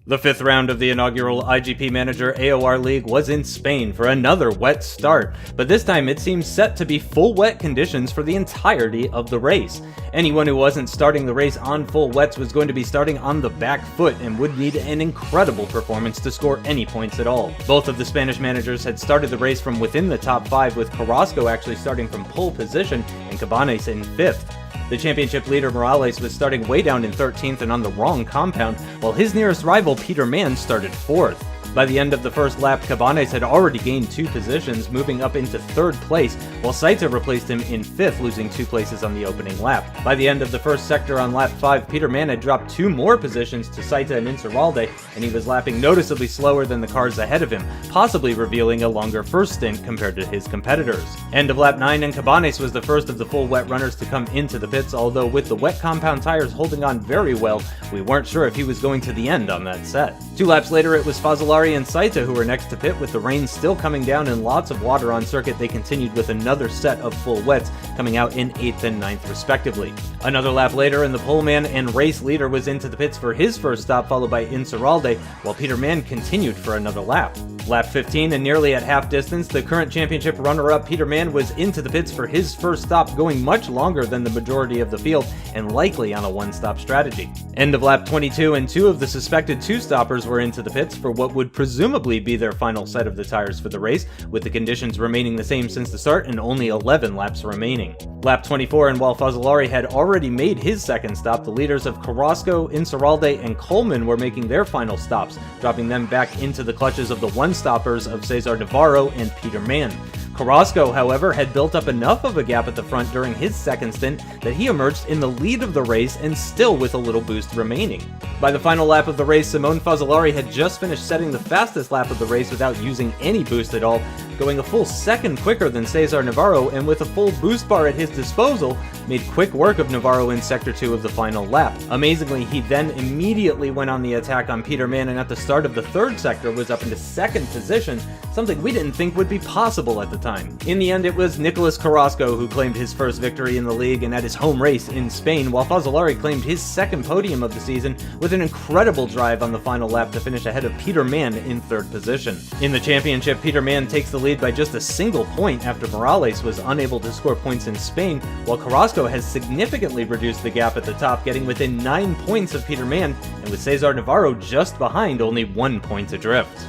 The fifth round of the inaugural iGP Manager AOR League was in Spain for another wet start, but this time it seems set to be full wet conditions for the entirety of the race. Anyone who wasn't starting the race on full wets was going to be starting on the back foot and would need an incredible performance to score any points at all. Both of the Spanish managers had started the race from within the top 5, with Carrasco actually starting from pole position and Cabanes in 5th. The championship leader Morales was starting way down in 13th and on the wrong compound, while his nearest rival Peter Mann started 4th. By the end of the first lap, Cabanes had already gained 2 positions, moving up into 3rd place, while Sutton replaced him in 5th, losing 2 places on the opening lap. By the end of the first sector on lap 5, Peter Mann had dropped 2 more positions to Sutton and Inceralde, and he was lapping noticeably slower than the cars ahead of him, possibly revealing a longer first stint compared to his competitors. End of lap 9, and Cabanes was the first of the full wet runners to come into the pits, although with the wet compound tires holding on very well, we weren't sure if he was going to the end on that set. 2 laps later, it was Fazzolari and Sutton who were next to pit. With the rain still coming down and lots of water on circuit, they continued with another set of full wets, coming out in 8th and 9th respectively. Another lap later, and the poleman and race leader was into the pits for his first stop, followed by Inceralde, while Peter Mann continued for another lap. Lap 15, and nearly at half distance, the current championship runner-up Peter Mann was into the pits for his first stop, going much longer than the majority of the field and likely on a one-stop strategy. End of lap 22, and 2 of the suspected 2-stoppers were into the pits for what would presumably be their final set of the tires for the race, with the conditions remaining the same since the start and only 11 laps remaining. Lap 24, and while Fazzolari had already made his second stop, the leaders of Carrasco, Inceralde, and Coleman were making their final stops, dropping them back into the clutches of the one-stoppers of Cesar Navarro and Peter Mann. Carrasco, however, had built up enough of a gap at the front during his second stint that he emerged in the lead of the race and still with a little boost remaining. By the final lap of the race, Simone Fazzolari had just finished setting the fastest lap of the race without using any boost at all, going a full second quicker than Cesar Navarro, and with a full boost bar at his disposal, made quick work of Navarro in Sector 2 of the final lap. Amazingly, he then immediately went on the attack on Peter Mann, and at the start of the 3rd sector was up into 2nd position, something we didn't think would be possible at the time. In the end, it was Nicolas Carrasco who claimed his first victory in the league and at his home race in Spain, while Fazzolari claimed his 2nd podium of the season with an incredible drive on the final lap to finish ahead of Peter Mann in 3rd position. In the championship, Peter Mann takes the lead by just a single point after Morales was unable to score points in Spain, while Carrasco has significantly reduced the gap at the top, getting within 9 points of Peter Mann, and with Cesar Navarro just behind, only 1 point adrift.